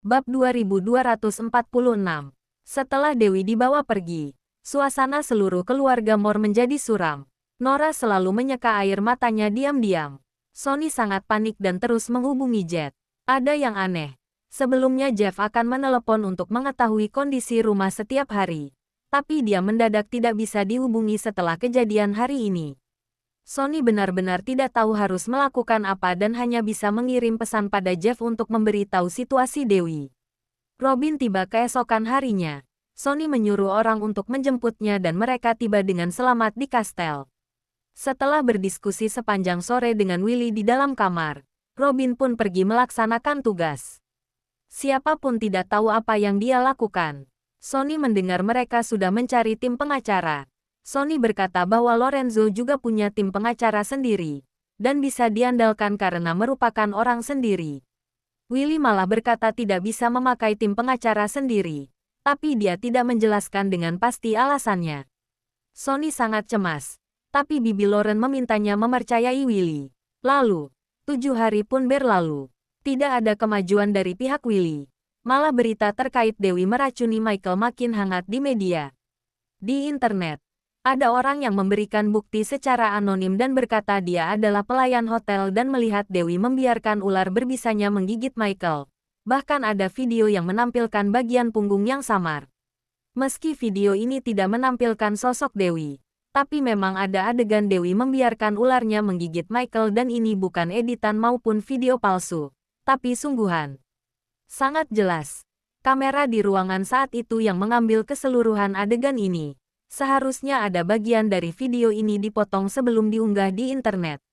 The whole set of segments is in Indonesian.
Bab 2246. Setelah Dewi dibawa pergi, suasana seluruh keluarga Moore menjadi suram. Nora selalu menyeka air matanya diam-diam. Sonny sangat panik dan terus menghubungi Jet. Ada yang aneh. Sebelumnya Jeff akan menelepon untuk mengetahui kondisi rumah setiap hari. Tapi dia mendadak tidak bisa dihubungi setelah kejadian hari ini. Sonny benar-benar tidak tahu harus melakukan apa dan hanya bisa mengirim pesan pada Jeff untuk memberitahu situasi Dewi. Robin tiba keesokan harinya. Sonny menyuruh orang untuk menjemputnya dan mereka tiba dengan selamat di kastel. Setelah berdiskusi sepanjang sore dengan Willy di dalam kamar, Robin pun pergi melaksanakan tugas. Siapapun tidak tahu apa yang dia lakukan. Sonny mendengar mereka sudah mencari tim pengacara. Sonny berkata bahwa Lorenzo juga punya tim pengacara sendiri, dan bisa diandalkan karena merupakan orang sendiri. Willy malah berkata tidak bisa memakai tim pengacara sendiri, tapi dia tidak menjelaskan dengan pasti alasannya. Sonny sangat cemas, tapi Bibi Lauren memintanya mempercayai Willy. Lalu, 7 hari pun berlalu. Tidak ada kemajuan dari pihak Willy. Malah berita terkait Dewi meracuni Michael makin hangat di media. Di internet, ada orang yang memberikan bukti secara anonim dan berkata dia adalah pelayan hotel dan melihat Dewi membiarkan ular berbisanya menggigit Michael. Bahkan ada video yang menampilkan bagian punggung yang samar. Meski video ini tidak menampilkan sosok Dewi, tapi memang ada adegan Dewi membiarkan ularnya menggigit Michael dan ini bukan editan maupun video palsu, tapi sungguhan. Sangat jelas, kamera di ruangan saat itu yang mengambil keseluruhan adegan ini. Seharusnya ada bagian dari video ini dipotong sebelum diunggah di internet.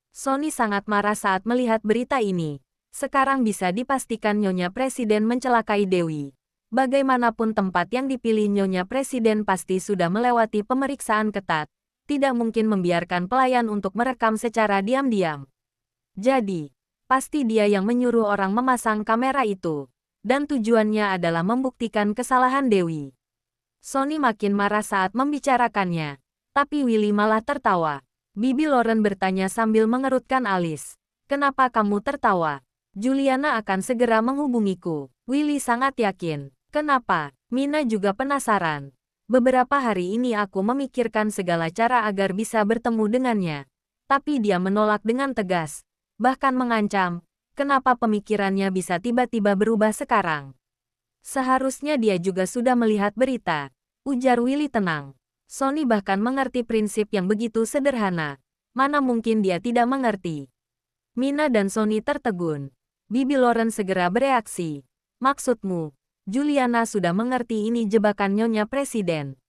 Sonny sangat marah saat melihat berita ini. Sekarang bisa dipastikan Nyonya Presiden mencelakai Dewi. Bagaimanapun tempat yang dipilih Nyonya Presiden pasti sudah melewati pemeriksaan ketat. Tidak mungkin membiarkan pelayan untuk merekam secara diam-diam. Jadi, pasti dia yang menyuruh orang memasang kamera itu. Dan tujuannya adalah membuktikan kesalahan Dewi. Sonny makin marah saat membicarakannya, tapi Willy malah tertawa. Bibi Lauren bertanya sambil mengerutkan alis. Kenapa kamu tertawa? Juliana akan segera menghubungiku. Willy sangat yakin. Kenapa? Mina juga penasaran. Beberapa hari ini aku memikirkan segala cara agar bisa bertemu dengannya. Tapi dia menolak dengan tegas. Bahkan mengancam. Kenapa pemikirannya bisa tiba-tiba berubah sekarang? Seharusnya dia juga sudah melihat berita, ujar Willy tenang. Sonny bahkan mengerti prinsip yang begitu sederhana. Mana mungkin dia tidak mengerti. Mina dan Sonny tertegun. Bibi Lauren segera bereaksi. Maksudmu, Juliana sudah mengerti ini jebakan Nyonya Presiden.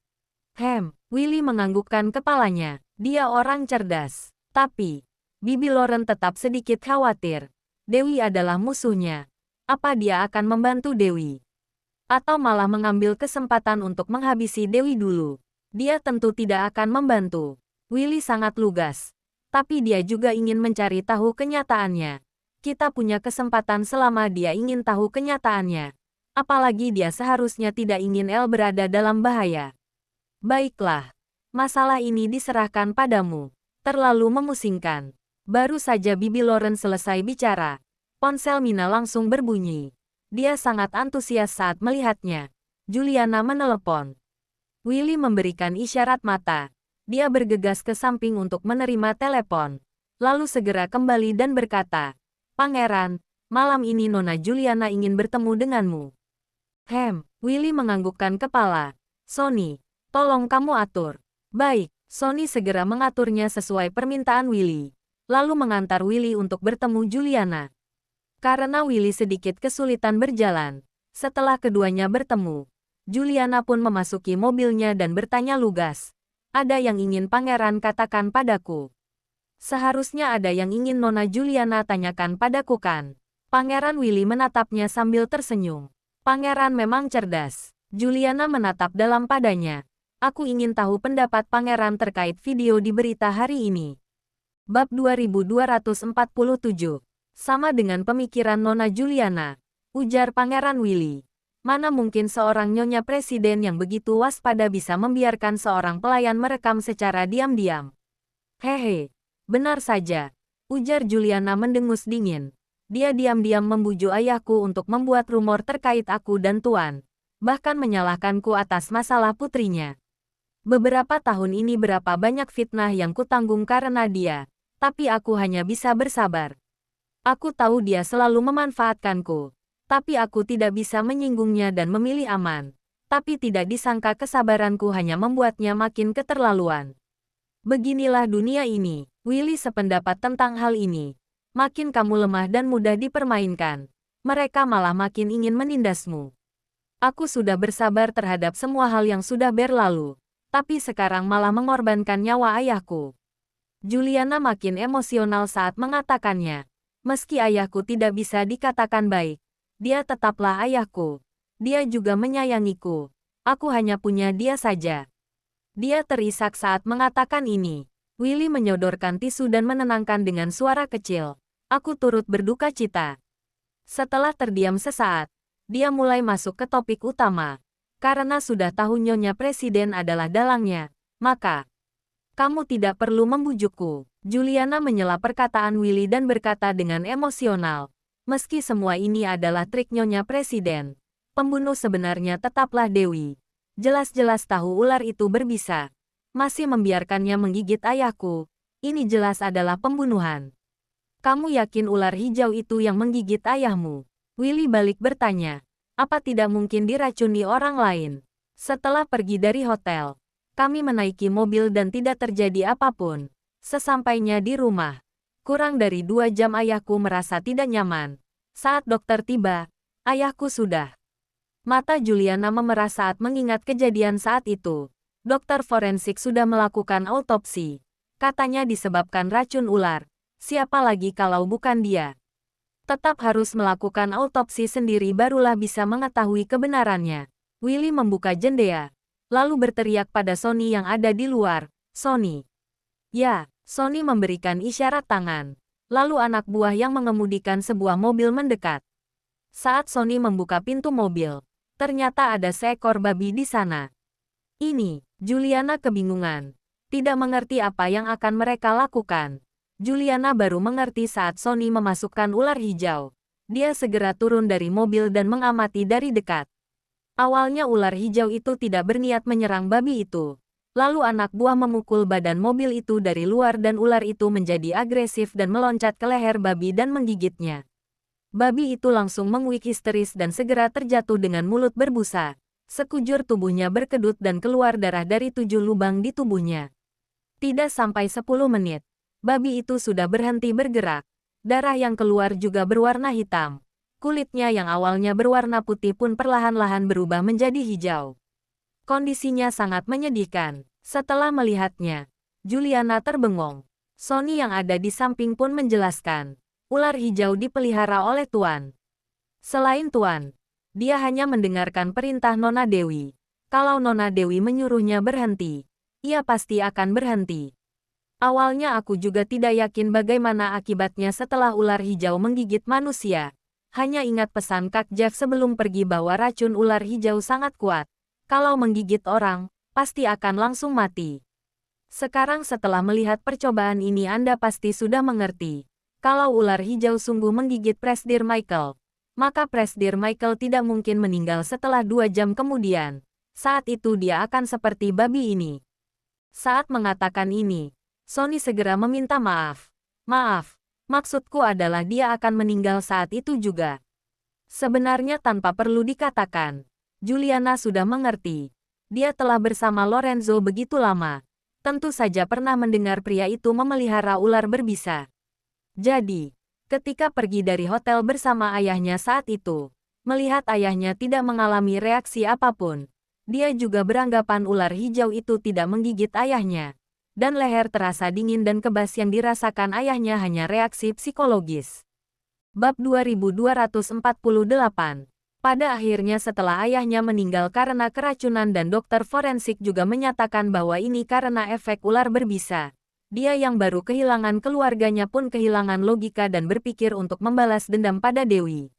Willy menganggukkan kepalanya. Dia orang cerdas. Tapi, Bibi Lauren tetap sedikit khawatir. Dewi adalah musuhnya. Apa dia akan membantu Dewi? Atau malah mengambil kesempatan untuk menghabisi Dewi dulu. Dia tentu tidak akan membantu. Willy sangat lugas. Tapi dia juga ingin mencari tahu kenyataannya. Kita punya kesempatan selama dia ingin tahu kenyataannya. Apalagi dia seharusnya tidak ingin El berada dalam bahaya. Baiklah. Masalah ini diserahkan padamu. Terlalu memusingkan. Baru saja Bibi Lauren selesai bicara. Ponsel Mina langsung berbunyi. Dia sangat antusias saat melihatnya. Juliana menelepon. Willy memberikan isyarat mata. Dia bergegas ke samping untuk menerima telepon. Lalu segera kembali dan berkata, "Pangeran, malam ini Nona Juliana ingin bertemu denganmu." Willy menganggukkan kepala. "Sonny, tolong kamu atur." Baik, Sonny segera mengaturnya sesuai permintaan Willy. Lalu mengantar Willy untuk bertemu Juliana. Karena Willy sedikit kesulitan berjalan, setelah keduanya bertemu, Juliana pun memasuki mobilnya dan bertanya lugas. "Ada yang ingin Pangeran katakan padaku?" "Seharusnya ada yang ingin Nona Juliana tanyakan padaku kan?" Pangeran Willy menatapnya sambil tersenyum. Pangeran memang cerdas. Juliana menatap dalam padanya. "Aku ingin tahu pendapat Pangeran terkait video di berita hari ini." Bab 2247. Sama dengan pemikiran Nona Juliana, ujar Pangeran Willy. Mana mungkin seorang Nyonya Presiden yang begitu waspada bisa membiarkan seorang pelayan merekam secara diam-diam. Hehe, benar saja, ujar Juliana mendengus dingin. Dia diam-diam membujuk ayahku untuk membuat rumor terkait aku dan Tuan, bahkan menyalahkanku atas masalah putrinya. Beberapa tahun ini berapa banyak fitnah yang kutanggung karena dia, tapi aku hanya bisa bersabar. Aku tahu dia selalu memanfaatkanku, tapi aku tidak bisa menyinggungnya dan memilih aman. Tapi tidak disangka kesabaranku hanya membuatnya makin keterlaluan. Beginilah dunia ini. Willy sependapat tentang hal ini. Makin kamu lemah dan mudah dipermainkan, mereka malah makin ingin menindasmu. Aku sudah bersabar terhadap semua hal yang sudah berlalu, tapi sekarang malah mengorbankan nyawa ayahku. Juliana makin emosional saat mengatakannya. Meski ayahku tidak bisa dikatakan baik, dia tetaplah ayahku. Dia juga menyayangiku. Aku hanya punya dia saja. Dia terisak saat mengatakan ini. Willy menyodorkan tisu dan menenangkan dengan suara kecil. Aku turut berduka cita. Setelah terdiam sesaat, dia mulai masuk ke topik utama. Karena sudah tahu Nyonya Presiden adalah dalangnya, maka kamu tidak perlu membujukku. Juliana menyela perkataan Willy dan berkata dengan emosional. Meski semua ini adalah trik Nyonya Presiden, pembunuh sebenarnya tetaplah Dewi. Jelas-jelas tahu ular itu berbisa. Masih membiarkannya menggigit ayahku. Ini jelas adalah pembunuhan. Kamu yakin ular hijau itu yang menggigit ayahmu? Willy balik bertanya. Apa tidak mungkin diracuni orang lain? Setelah pergi dari hotel, kami menaiki mobil dan tidak terjadi apapun. Sesampainya di rumah, kurang dari 2 jam ayahku merasa tidak nyaman. Saat dokter tiba, ayahku sudah. Mata Juliana memerah saat mengingat kejadian saat itu. Dokter forensik sudah melakukan autopsi. Katanya disebabkan racun ular. Siapa lagi kalau bukan dia? Tetap harus melakukan autopsi sendiri barulah bisa mengetahui kebenarannya. Willy membuka jendela, lalu berteriak pada Sonny yang ada di luar. Sonny. Ya, Sonny memberikan isyarat tangan. Lalu anak buah yang mengemudikan sebuah mobil mendekat. Saat Sonny membuka pintu mobil, ternyata ada seekor babi di sana. Ini, Juliana kebingungan. Tidak mengerti apa yang akan mereka lakukan. Juliana baru mengerti saat Sonny memasukkan ular hijau. Dia segera turun dari mobil dan mengamati dari dekat. Awalnya ular hijau itu tidak berniat menyerang babi itu. Lalu anak buah memukul badan mobil itu dari luar dan ular itu menjadi agresif dan meloncat ke leher babi dan menggigitnya. Babi itu langsung menguik histeris dan segera terjatuh dengan mulut berbusa. Sekujur tubuhnya berkedut dan keluar darah dari 7 lubang di tubuhnya. Tidak sampai 10 menit, babi itu sudah berhenti bergerak. Darah yang keluar juga berwarna hitam. Kulitnya yang awalnya berwarna putih pun perlahan-lahan berubah menjadi hijau. Kondisinya sangat menyedihkan. Setelah melihatnya, Juliana terbengong. Sonny yang ada di samping pun menjelaskan. Ular hijau dipelihara oleh Tuan. Selain Tuan, dia hanya mendengarkan perintah Nona Dewi. Kalau Nona Dewi menyuruhnya berhenti, ia pasti akan berhenti. Awalnya aku juga tidak yakin bagaimana akibatnya setelah ular hijau menggigit manusia. Hanya ingat pesan Kak Jeff sebelum pergi bahwa racun ular hijau sangat kuat. Kalau menggigit orang, pasti akan langsung mati. Sekarang setelah melihat percobaan ini Anda pasti sudah mengerti. Kalau ular hijau sungguh menggigit Presdir Michael, maka Presdir Michael tidak mungkin meninggal setelah 2 jam kemudian. Saat itu dia akan seperti babi ini. Saat mengatakan ini, Sonny segera meminta maaf. Maaf, maksudku adalah dia akan meninggal saat itu juga. Sebenarnya tanpa perlu dikatakan, Juliana sudah mengerti. Dia telah bersama Lorenzo begitu lama. Tentu saja pernah mendengar pria itu memelihara ular berbisa. Jadi, ketika pergi dari hotel bersama ayahnya saat itu, melihat ayahnya tidak mengalami reaksi apapun, dia juga beranggapan ular hijau itu tidak menggigit ayahnya. Dan leher terasa dingin dan kebas yang dirasakan ayahnya hanya reaksi psikologis. Bab 2248. Pada akhirnya setelah ayahnya meninggal karena keracunan dan dokter forensik juga menyatakan bahwa ini karena efek ular berbisa. Dia yang baru kehilangan keluarganya pun kehilangan logika dan berpikir untuk membalas dendam pada Dewi.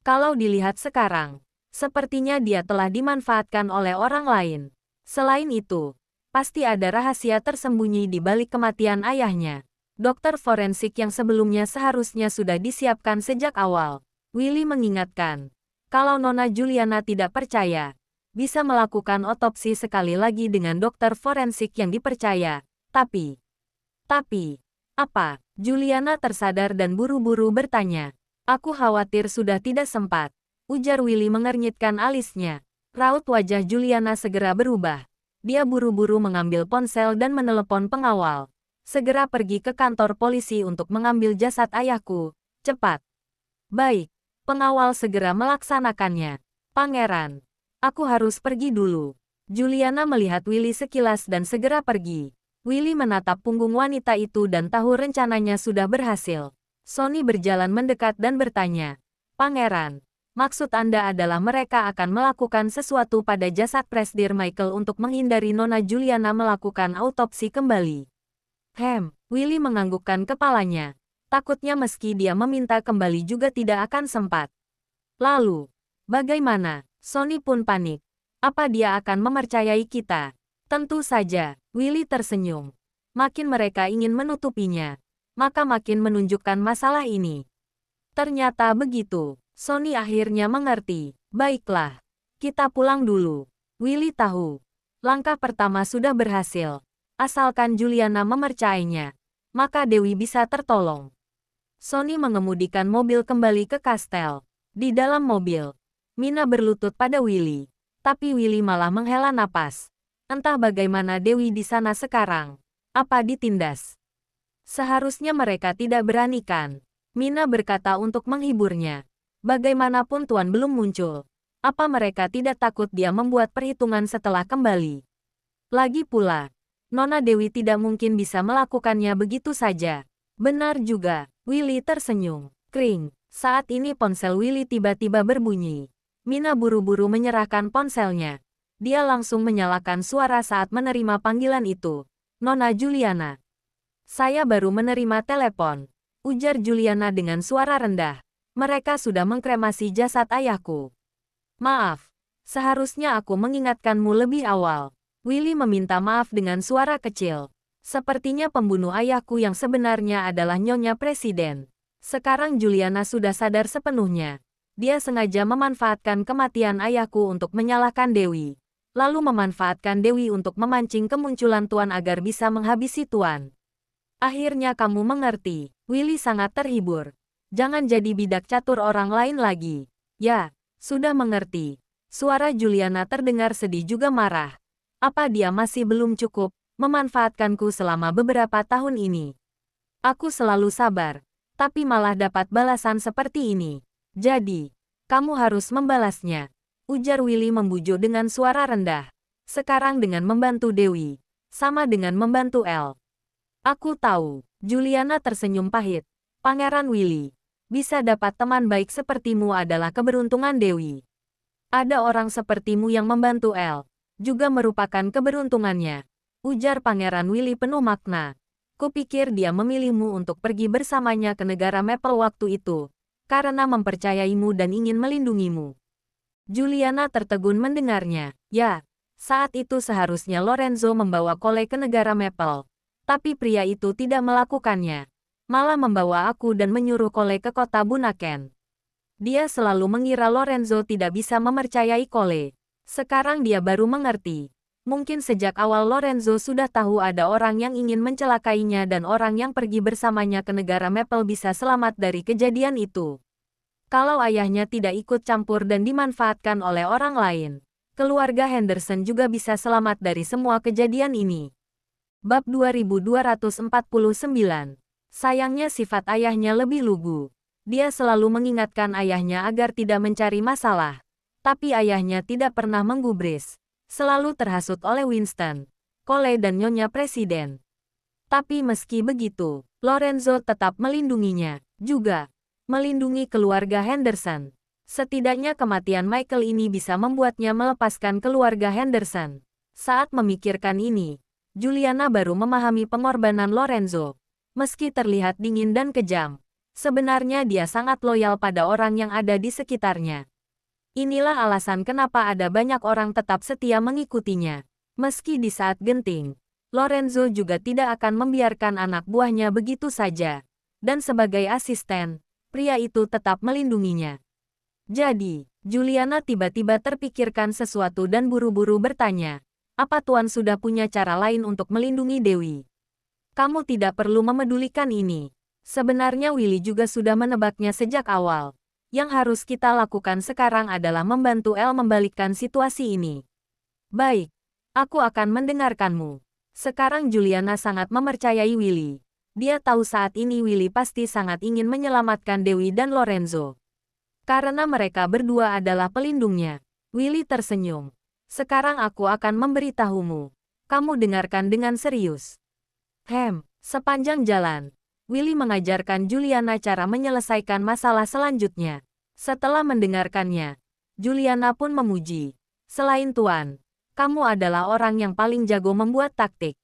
Kalau dilihat sekarang, sepertinya dia telah dimanfaatkan oleh orang lain. Selain itu, pasti ada rahasia tersembunyi di balik kematian ayahnya. Dokter forensik yang sebelumnya seharusnya sudah disiapkan sejak awal. Willy mengingatkan, kalau Nona Juliana tidak percaya, bisa melakukan otopsi sekali lagi dengan dokter forensik yang dipercaya. Tapi, apa? Juliana tersadar dan buru-buru bertanya. Aku khawatir sudah tidak sempat. Ujar Willy mengernyitkan alisnya. Raut wajah Juliana segera berubah. Dia buru-buru mengambil ponsel dan menelepon pengawal. Segera pergi ke kantor polisi untuk mengambil jasad ayahku. Cepat. Baik. Pengawal segera melaksanakannya. Pangeran. Aku harus pergi dulu. Juliana melihat Willy sekilas dan segera pergi. Willy menatap punggung wanita itu dan tahu rencananya sudah berhasil. Sonny berjalan mendekat dan bertanya. Pangeran. Maksud Anda adalah mereka akan melakukan sesuatu pada jasad Presdir Michael untuk menghindari Nona Juliana melakukan autopsi kembali. Willy menganggukkan kepalanya. Takutnya meski dia meminta kembali juga tidak akan sempat. Lalu, bagaimana? Sonny pun panik. Apa dia akan mempercayai kita? Tentu saja, Willy tersenyum. Makin mereka ingin menutupinya, maka makin menunjukkan masalah ini. Ternyata begitu. Sonny akhirnya mengerti. Baiklah, kita pulang dulu. Willy tahu. Langkah pertama sudah berhasil. Asalkan Juliana mempercayainya, maka Dewi bisa tertolong. Sonny mengemudikan mobil kembali ke kastel. Di dalam mobil, Mina berlutut pada Willy. Tapi Willy malah menghela napas. Entah bagaimana Dewi di sana sekarang. Apa ditindas? Seharusnya mereka tidak beranikan. Mina berkata untuk menghiburnya. Bagaimanapun Tuan belum muncul. Apa mereka tidak takut dia membuat perhitungan setelah kembali? Lagi pula, Nona Dewi tidak mungkin bisa melakukannya begitu saja. Benar juga, Willy tersenyum. Kring, saat ini ponsel Willy tiba-tiba berbunyi. Mina buru-buru menyerahkan ponselnya. Dia langsung menyalakan suara saat menerima panggilan itu. Nona Juliana. Saya baru menerima telepon. Ujar Juliana dengan suara rendah. Mereka sudah mengkremasi jasad ayahku. Maaf, seharusnya aku mengingatkanmu lebih awal. Willy meminta maaf dengan suara kecil. Sepertinya pembunuh ayahku yang sebenarnya adalah Nyonya Presiden. Sekarang Juliana sudah sadar sepenuhnya. Dia sengaja memanfaatkan kematian ayahku untuk menyalahkan Dewi. Lalu memanfaatkan Dewi untuk memancing kemunculan Tuan agar bisa menghabisi Tuan. Akhirnya kamu mengerti. Willy sangat terhibur. Jangan jadi bidak catur orang lain lagi. Ya, sudah mengerti. Suara Juliana terdengar sedih juga marah. Apa dia masih belum cukup memanfaatkanku selama beberapa tahun ini? Aku selalu sabar, tapi malah dapat balasan seperti ini. Jadi, kamu harus membalasnya. Ujar Willy membujuk dengan suara rendah. Sekarang dengan membantu Dewi, sama dengan membantu El. Aku tahu. Juliana tersenyum pahit. Pangeran Willy, bisa dapat teman baik sepertimu adalah keberuntungan Dewi. Ada orang sepertimu yang membantu El. Juga merupakan keberuntungannya. Ujar Pangeran Willy penuh makna. Kupikir dia memilihmu untuk pergi bersamanya ke negara Maple waktu itu, karena mempercayaimu dan ingin melindungimu. Juliana tertegun mendengarnya. Ya, saat itu seharusnya Lorenzo membawa Cole ke negara Maple. Tapi pria itu tidak melakukannya. Malah membawa aku dan menyuruh Cole ke kota Bunaken. Dia selalu mengira Lorenzo tidak bisa mempercayai Cole. Sekarang dia baru mengerti. Mungkin sejak awal Lorenzo sudah tahu ada orang yang ingin mencelakainya dan orang yang pergi bersamanya ke negara Maple bisa selamat dari kejadian itu. Kalau ayahnya tidak ikut campur dan dimanfaatkan oleh orang lain, keluarga Henderson juga bisa selamat dari semua kejadian ini. Bab 2249. Sayangnya sifat ayahnya lebih lugu. Dia selalu mengingatkan ayahnya agar tidak mencari masalah. Tapi ayahnya tidak pernah menggubris. Selalu terhasut oleh Winston, Cole dan Nyonya Presiden. Tapi meski begitu, Lorenzo tetap melindunginya. Juga melindungi keluarga Henderson. Setidaknya kematian Michael ini bisa membuatnya melepaskan keluarga Henderson. Saat memikirkan ini, Juliana baru memahami pengorbanan Lorenzo. Meski terlihat dingin dan kejam, sebenarnya dia sangat loyal pada orang yang ada di sekitarnya. Inilah alasan kenapa ada banyak orang tetap setia mengikutinya. Meski di saat genting, Lorenzo juga tidak akan membiarkan anak buahnya begitu saja. Dan sebagai asisten, pria itu tetap melindunginya. Jadi, Juliana tiba-tiba terpikirkan sesuatu dan buru-buru bertanya, apa Tuan sudah punya cara lain untuk melindungi Dewi? Kamu tidak perlu memedulikan ini. Sebenarnya Willy juga sudah menebaknya sejak awal. Yang harus kita lakukan sekarang adalah membantu El membalikkan situasi ini. Baik, aku akan mendengarkanmu. Sekarang Juliana sangat mempercayai Willy. Dia tahu saat ini Willy pasti sangat ingin menyelamatkan Dewi dan Lorenzo. Karena mereka berdua adalah pelindungnya. Willy tersenyum. Sekarang aku akan memberitahumu. Kamu dengarkan dengan serius. Sepanjang jalan, Willy mengajarkan Juliana cara menyelesaikan masalah selanjutnya. Setelah mendengarkannya, Juliana pun memuji. Selain Tuan, kamu adalah orang yang paling jago membuat taktik.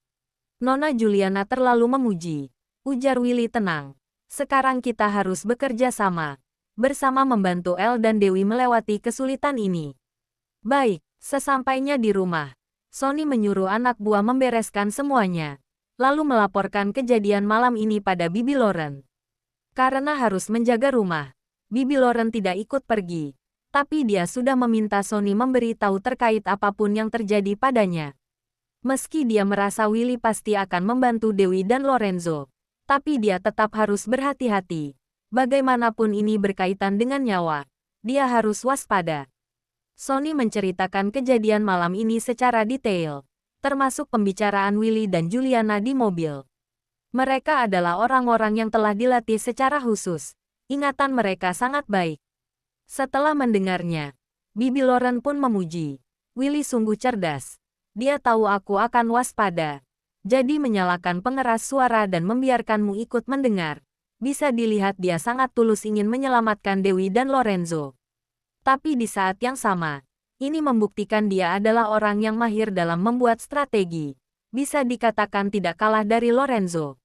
Nona Juliana terlalu memuji. Ujar Willy tenang. Sekarang kita harus bekerja sama. Bersama membantu El dan Dewi melewati kesulitan ini. Baik, sesampainya di rumah, Sonny menyuruh anak buah membereskan semuanya. Lalu melaporkan kejadian malam ini pada Bibi Lauren. Karena harus menjaga rumah, Bibi Lauren tidak ikut pergi. Tapi dia sudah meminta Sonny memberitahu terkait apapun yang terjadi padanya. Meski dia merasa Willy pasti akan membantu Dewi dan Lorenzo, tapi dia tetap harus berhati-hati. Bagaimanapun ini berkaitan dengan nyawa, dia harus waspada. Sonny menceritakan kejadian malam ini secara detail, termasuk pembicaraan Willy dan Juliana di mobil. Mereka adalah orang-orang yang telah dilatih secara khusus. Ingatan mereka sangat baik. Setelah mendengarnya, Bibi Lauren pun memuji. Willy sungguh cerdas. Dia tahu aku akan waspada. Jadi menyalakan pengeras suara dan membiarkanmu ikut mendengar. Bisa dilihat dia sangat tulus ingin menyelamatkan Dewi dan Lorenzo. Tapi di saat yang sama, ini membuktikan dia adalah orang yang mahir dalam membuat strategi. Bisa dikatakan tidak kalah dari Lorenzo.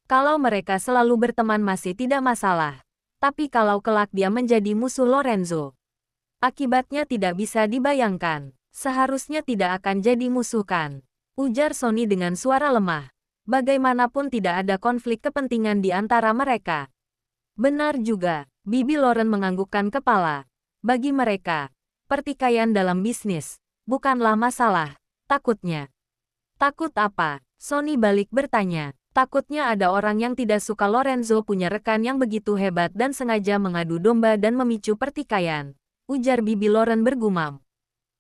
Kalau mereka selalu berteman masih tidak masalah. Tapi kalau kelak dia menjadi musuh Lorenzo, akibatnya tidak bisa dibayangkan. Seharusnya tidak akan jadi musuh kan? Ujar Sonny dengan suara lemah. Bagaimanapun tidak ada konflik kepentingan di antara mereka. Benar juga, Bibi Lauren menganggukkan kepala. Bagi mereka, pertikaian dalam bisnis bukanlah masalah. Takutnya. Takut apa? Sonny balik bertanya. Takutnya ada orang yang tidak suka Lorenzo punya rekan yang begitu hebat dan sengaja mengadu domba dan memicu pertikaian. Ujar Bibi Lauren bergumam.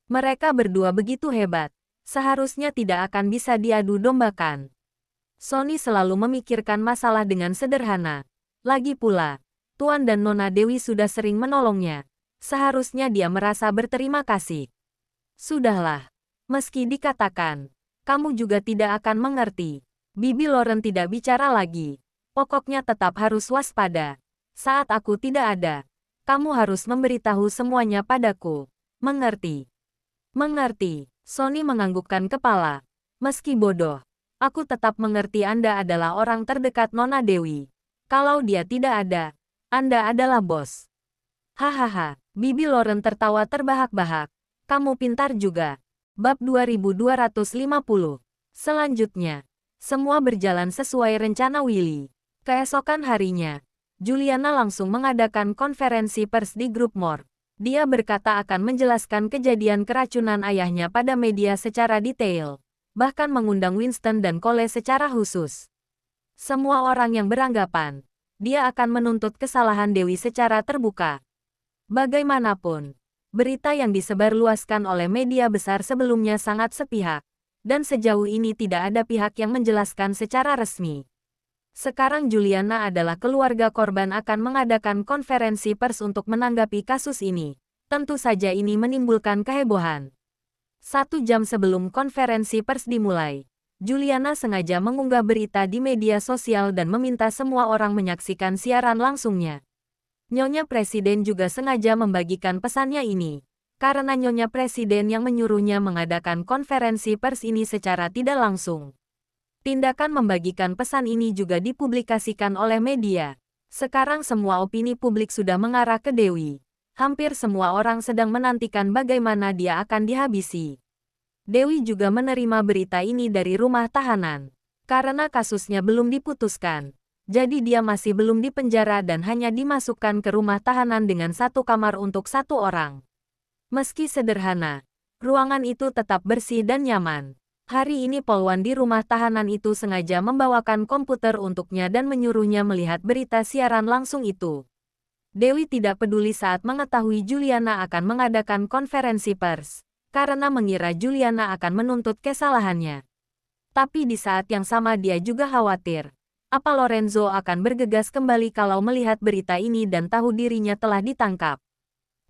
Mereka berdua begitu hebat. Seharusnya tidak akan bisa diadu dombakan. Sonny selalu memikirkan masalah dengan sederhana. Lagi pula, Tuan dan Nona Dewi sudah sering menolongnya. Seharusnya dia merasa berterima kasih. Sudahlah. Meski dikatakan, kamu juga tidak akan mengerti. Bibi Lauren tidak bicara lagi. Pokoknya tetap harus waspada. Saat aku tidak ada, kamu harus memberitahu semuanya padaku. Mengerti? Mengerti. Sonny menganggukkan kepala. Meski bodoh, aku tetap mengerti Anda adalah orang terdekat Nona Dewi. Kalau dia tidak ada, Anda adalah bos. Hahaha. Bibi Lauren tertawa terbahak-bahak. Kamu pintar juga. Bab 2250. Selanjutnya, semua berjalan sesuai rencana Willy. Keesokan harinya, Juliana langsung mengadakan konferensi pers di grup More. Dia berkata akan menjelaskan kejadian keracunan ayahnya pada media secara detail. Bahkan mengundang Winston dan Cole secara khusus. Semua orang yang beranggapan, dia akan menuntut kesalahan Dewi secara terbuka. Bagaimanapun, berita yang disebarluaskan oleh media besar sebelumnya sangat sepihak. Dan sejauh ini tidak ada pihak yang menjelaskan secara resmi. Sekarang Juliana adalah keluarga korban akan mengadakan konferensi pers untuk menanggapi kasus ini. Tentu saja ini menimbulkan kehebohan. 1 jam sebelum konferensi pers dimulai, Juliana sengaja mengunggah berita di media sosial dan meminta semua orang menyaksikan siaran langsungnya. Nyonya Presiden juga sengaja membagikan pesannya ini. Karena Nyonya Presiden yang menyuruhnya mengadakan konferensi pers ini secara tidak langsung. Tindakan membagikan pesan ini juga dipublikasikan oleh media. Sekarang semua opini publik sudah mengarah ke Dewi. Hampir semua orang sedang menantikan bagaimana dia akan dihabisi. Dewi juga menerima berita ini dari rumah tahanan. Karena kasusnya belum diputuskan, jadi dia masih belum dipenjara dan hanya dimasukkan ke rumah tahanan dengan satu kamar untuk satu orang. Meski sederhana, ruangan itu tetap bersih dan nyaman. Hari ini Polwan di rumah tahanan itu sengaja membawakan komputer untuknya dan menyuruhnya melihat berita siaran langsung itu. Dewi tidak peduli saat mengetahui Juliana akan mengadakan konferensi pers, karena mengira Juliana akan menuntut kesalahannya. Tapi di saat yang sama dia juga khawatir, apa Lorenzo akan bergegas kembali kalau melihat berita ini dan tahu dirinya telah ditangkap.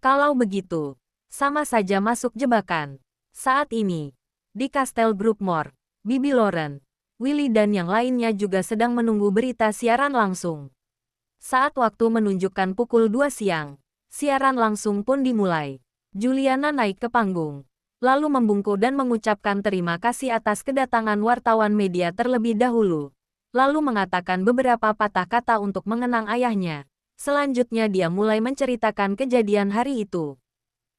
Kalau begitu, sama saja masuk jebakan. Saat ini, di Kastel Brookmore, Bibi Lauren, Willy dan yang lainnya juga sedang menunggu berita siaran langsung. Saat waktu menunjukkan pukul 2 siang, siaran langsung pun dimulai. Juliana naik ke panggung, lalu membungkuk dan mengucapkan terima kasih atas kedatangan wartawan media terlebih dahulu, lalu mengatakan beberapa patah kata untuk mengenang ayahnya. Selanjutnya dia mulai menceritakan kejadian hari itu.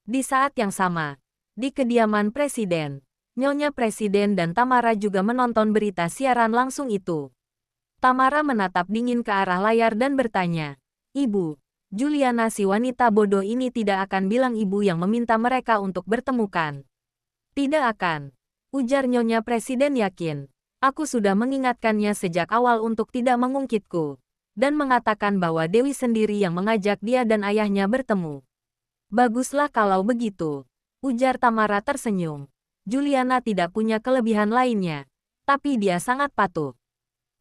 Di saat yang sama, di kediaman Presiden, Nyonya Presiden dan Tamara juga menonton berita siaran langsung itu. Tamara menatap dingin ke arah layar dan bertanya, "Ibu, Juliana si wanita bodoh ini tidak akan bilang ibu yang meminta mereka untuk bertemukan." "Tidak akan," ujar Nyonya Presiden yakin. "Aku sudah mengingatkannya sejak awal untuk tidak mengungkitku, dan mengatakan bahwa Dewi sendiri yang mengajak dia dan ayahnya bertemu." "Baguslah kalau begitu," ujar Tamara tersenyum. "Juliana tidak punya kelebihan lainnya, tapi dia sangat patuh.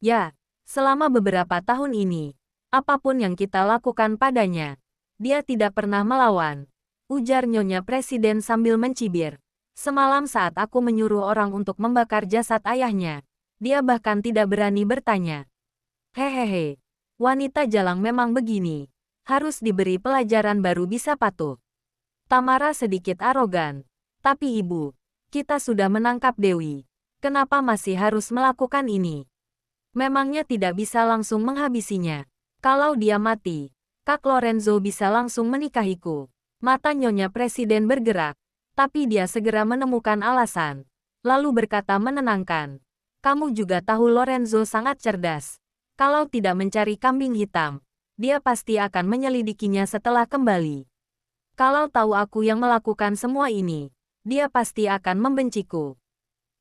Ya, selama beberapa tahun ini, apapun yang kita lakukan padanya, dia tidak pernah melawan," ujar Nyonya Presiden sambil mencibir. "Semalam saat aku menyuruh orang untuk membakar jasad ayahnya, dia bahkan tidak berani bertanya. Hehehe, wanita jalang memang begini, harus diberi pelajaran baru bisa patuh." Tamara sedikit arogan. "Tapi ibu, kita sudah menangkap Dewi. Kenapa masih harus melakukan ini? Memangnya tidak bisa langsung menghabisinya? Kalau dia mati, Kak Lorenzo bisa langsung menikahiku." Mata Nyonya Presiden bergerak, tapi dia segera menemukan alasan, lalu berkata menenangkan, "Kamu juga tahu Lorenzo sangat cerdas. Kalau tidak mencari kambing hitam, dia pasti akan menyelidikinya setelah kembali. Kalau tahu aku yang melakukan semua ini, dia pasti akan membenciku."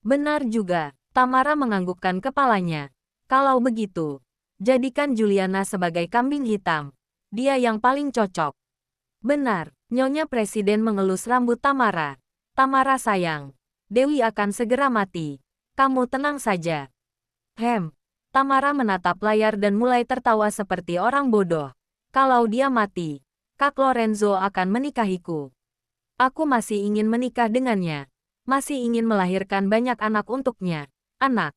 "Benar juga," Tamara menganggukkan kepalanya. "Kalau begitu, jadikan Juliana sebagai kambing hitam. Dia yang paling cocok." "Benar," Nyonya Presiden mengelus rambut Tamara. "Tamara sayang, Dewi akan segera mati. Kamu tenang saja." Tamara menatap layar dan mulai tertawa seperti orang bodoh. "Kalau dia mati, Kak Lorenzo akan menikahiku. Aku masih ingin menikah dengannya. Masih ingin melahirkan banyak anak untuknya. Anak."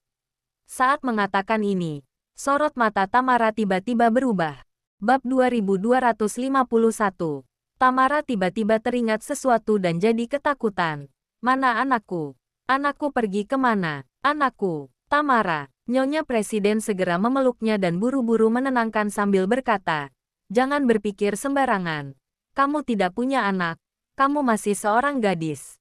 Saat mengatakan ini, sorot mata Tamara tiba-tiba berubah. Bab 2251. Tamara tiba-tiba teringat sesuatu dan jadi ketakutan. "Mana anakku? Anakku pergi kemana? Anakku?" "Tamara." Nyonya Presiden segera memeluknya dan buru-buru menenangkan sambil berkata, "Jangan berpikir sembarangan. Kamu tidak punya anak. Kamu masih seorang gadis."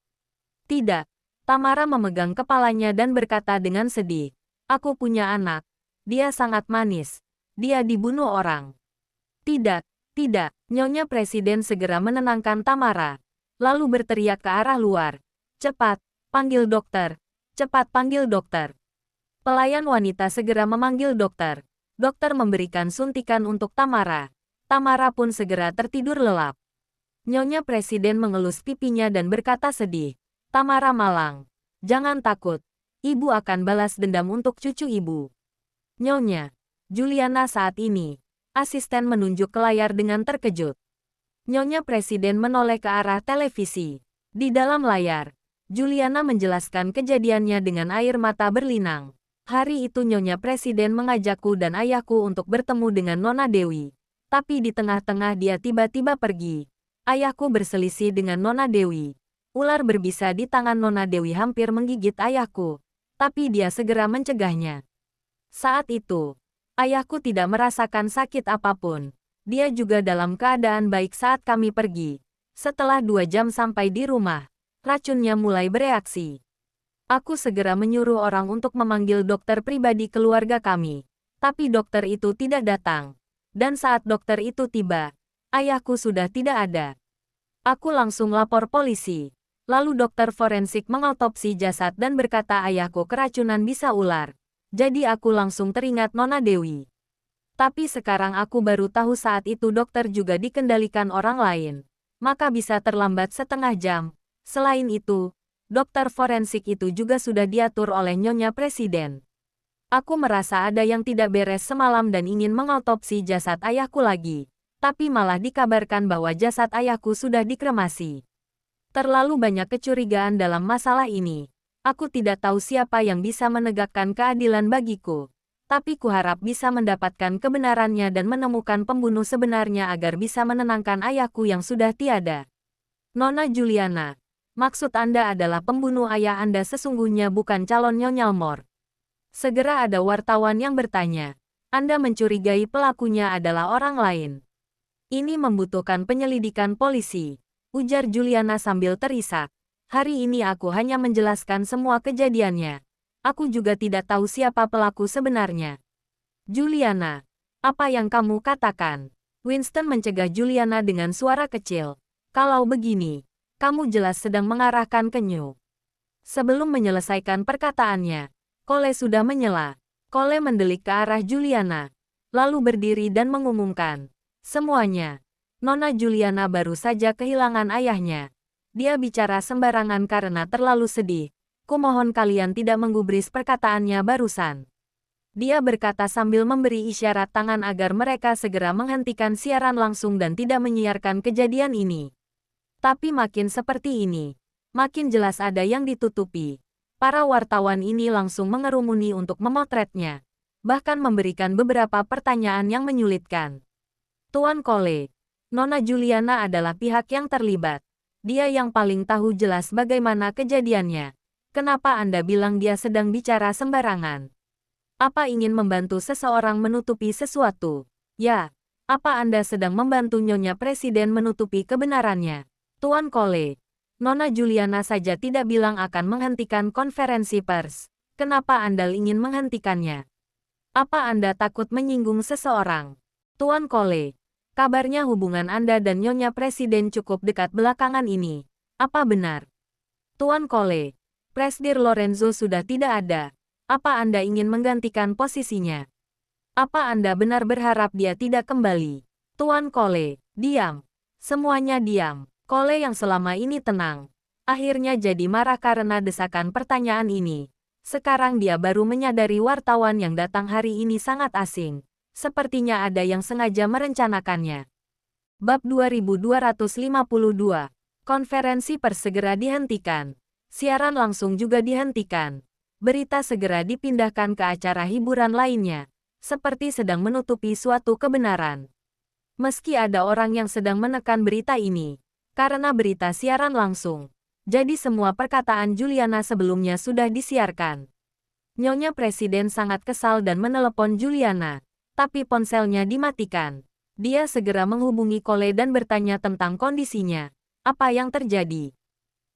"Tidak." Tamara memegang kepalanya dan berkata dengan sedih, "Aku punya anak. Dia sangat manis. Dia dibunuh orang." "Tidak, tidak." Nyonya Presiden segera menenangkan Tamara, lalu berteriak ke arah luar, "Cepat, panggil dokter. Cepat panggil dokter." Pelayan wanita segera memanggil dokter. Dokter memberikan suntikan untuk Tamara. Tamara pun segera tertidur lelap. Nyonya Presiden mengelus pipinya dan berkata sedih, "Tamara malang. Jangan takut. Ibu akan balas dendam untuk cucu ibu." "Nyonya." Juliana saat ini. Asisten menunjuk ke layar dengan terkejut. Nyonya Presiden menoleh ke arah televisi. Di dalam layar, Juliana menjelaskan kejadiannya dengan air mata berlinang. "Hari itu Nyonya Presiden mengajakku dan ayahku untuk bertemu dengan Nona Dewi. Tapi di tengah-tengah dia tiba-tiba pergi. Ayahku berselisih dengan Nona Dewi. Ular berbisa di tangan Nona Dewi hampir menggigit ayahku. Tapi dia segera mencegahnya. Saat itu, ayahku tidak merasakan sakit apapun. Dia juga dalam keadaan baik saat kami pergi. Setelah 2 jam sampai di rumah, racunnya mulai bereaksi. Aku segera menyuruh orang untuk memanggil dokter pribadi keluarga kami. Tapi dokter itu tidak datang. Dan saat dokter itu tiba, ayahku sudah tidak ada. Aku langsung lapor polisi. Lalu dokter forensik mengotopsi jasad dan berkata ayahku keracunan bisa ular. Jadi aku langsung teringat Nona Dewi. Tapi sekarang aku baru tahu saat itu dokter juga dikendalikan orang lain. Maka bisa terlambat setengah jam. Selain itu, dokter forensik itu juga sudah diatur oleh Nyonya Presiden. Aku merasa ada yang tidak beres semalam dan ingin mengotopsi jasad ayahku lagi. Tapi malah dikabarkan bahwa jasad ayahku sudah dikremasi. Terlalu banyak kecurigaan dalam masalah ini. Aku tidak tahu siapa yang bisa menegakkan keadilan bagiku. Tapi kuharap bisa mendapatkan kebenarannya dan menemukan pembunuh sebenarnya agar bisa menenangkan ayahku yang sudah tiada. Nona Juliana, maksud Anda adalah pembunuh ayah Anda sesungguhnya bukan calon Nyonya Elmore. Segera ada wartawan yang bertanya. Anda mencurigai pelakunya adalah orang lain. Ini membutuhkan penyelidikan polisi, ujar Juliana sambil terisak. Hari ini aku hanya menjelaskan semua kejadiannya. Aku juga tidak tahu siapa pelaku sebenarnya. Juliana, apa yang kamu katakan? Winston mencegah Juliana dengan suara kecil. Kalau begini, kamu jelas sedang mengarahkan ke New. Sebelum menyelesaikan perkataannya, Cole sudah menyela. Cole mendelik ke arah Juliana, lalu berdiri dan mengumumkan. Semuanya. Nona Juliana baru saja kehilangan ayahnya. Dia bicara sembarangan karena terlalu sedih. Kumohon kalian tidak menggubris perkataannya barusan. Dia berkata sambil memberi isyarat tangan agar mereka segera menghentikan siaran langsung dan tidak menyiarkan kejadian ini. Tapi makin seperti ini, makin jelas ada yang ditutupi. Para wartawan ini langsung mengerumuni untuk memotretnya, bahkan memberikan beberapa pertanyaan yang menyulitkan. Tuan Cole, Nona Juliana adalah pihak yang terlibat. Dia yang paling tahu jelas bagaimana kejadiannya. Kenapa Anda bilang dia sedang bicara sembarangan? Apa ingin membantu seseorang menutupi sesuatu? Ya, apa Anda sedang membantu Nyonya Presiden menutupi kebenarannya? Tuan Cole, Nona Juliana saja tidak bilang akan menghentikan konferensi pers. Kenapa Anda ingin menghentikannya? Apa Anda takut menyinggung seseorang? Tuan Cole, kabarnya hubungan Anda dan Nyonya Presiden cukup dekat belakangan ini. Apa benar? Tuan Cole, Presdir Lorenzo sudah tidak ada. Apa Anda ingin menggantikan posisinya? Apa Anda benar berharap dia tidak kembali? Tuan Cole, diam. Semuanya diam. Cole yang selama ini tenang, akhirnya jadi marah karena desakan pertanyaan ini. Sekarang dia baru menyadari wartawan yang datang hari ini sangat asing. Sepertinya ada yang sengaja merencanakannya. Bab 2252. Konferensi pers segera dihentikan. Siaran langsung juga dihentikan. Berita segera dipindahkan ke acara hiburan lainnya, seperti sedang menutupi suatu kebenaran. Meski ada orang yang sedang menekan berita ini, karena berita siaran langsung. Jadi semua perkataan Juliana sebelumnya sudah disiarkan. Nyonya Presiden sangat kesal dan menelepon Juliana. Tapi ponselnya dimatikan. Dia segera menghubungi Cole dan bertanya tentang kondisinya. Apa yang terjadi?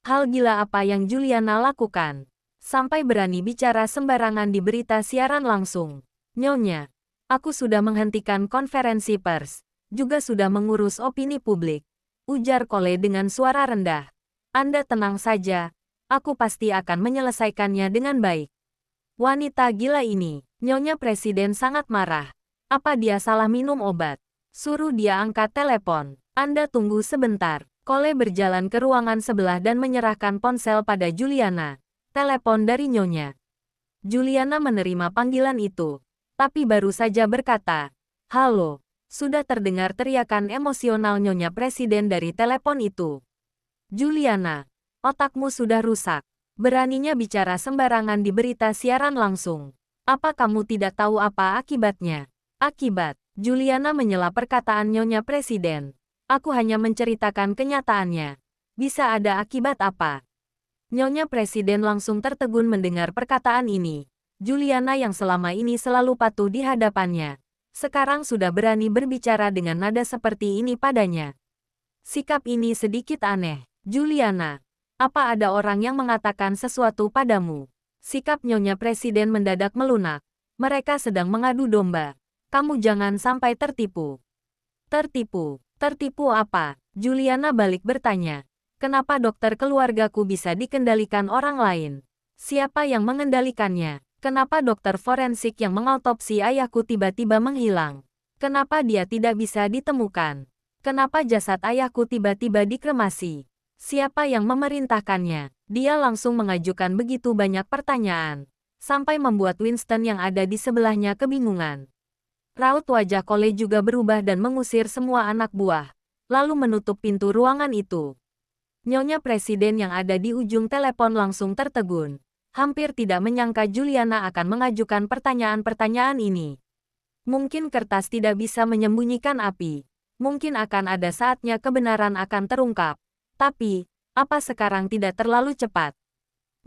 Hal gila apa yang Juliana lakukan? Sampai berani bicara sembarangan di berita siaran langsung. Nyonya, aku sudah menghentikan konferensi pers. Juga sudah mengurus opini publik. Ujar Cole dengan suara rendah. Anda tenang saja, aku pasti akan menyelesaikannya dengan baik. Wanita gila ini, Nyonya Presiden sangat marah. Apa dia salah minum obat? Suruh dia angkat telepon. Anda tunggu sebentar. Cole berjalan ke ruangan sebelah dan menyerahkan ponsel pada Juliana. Telepon dari Nyonya. Juliana menerima panggilan itu, tapi baru saja berkata, "Halo." Sudah terdengar teriakan emosional Nyonya Presiden dari telepon itu. Juliana, otakmu sudah rusak. Beraninya bicara sembarangan di berita siaran langsung. Apa kamu tidak tahu apa akibatnya? Akibat, Juliana menyela perkataan Nyonya Presiden. Aku hanya menceritakan kenyataannya. Bisa ada akibat apa? Nyonya Presiden langsung tertegun mendengar perkataan ini. Juliana yang selama ini selalu patuh di hadapannya, sekarang sudah berani berbicara dengan nada seperti ini padanya. Sikap ini sedikit aneh. Juliana, Apa ada orang yang mengatakan sesuatu padamu? Sikap Nyonya Presiden mendadak melunak. Mereka sedang mengadu domba. Kamu jangan sampai tertipu. Tertipu? Tertipu apa? Juliana balik bertanya. Kenapa dokter keluargaku bisa dikendalikan orang lain? Siapa yang mengendalikannya? Kenapa dokter forensik yang mengautopsi ayahku tiba-tiba menghilang? Kenapa dia tidak bisa ditemukan? Kenapa jasad ayahku tiba-tiba dikremasi? Siapa yang memerintahkannya? Dia langsung mengajukan begitu banyak pertanyaan, sampai membuat Winston yang ada di sebelahnya kebingungan. Raut wajah Cole juga berubah dan mengusir semua anak buah, lalu menutup pintu ruangan itu. Nyonya Presiden yang ada di ujung telepon langsung tertegun. Hampir tidak menyangka Juliana akan mengajukan pertanyaan-pertanyaan ini. Mungkin kertas tidak bisa menyembunyikan api. Mungkin akan ada saatnya kebenaran akan terungkap. Tapi, apa sekarang tidak terlalu cepat?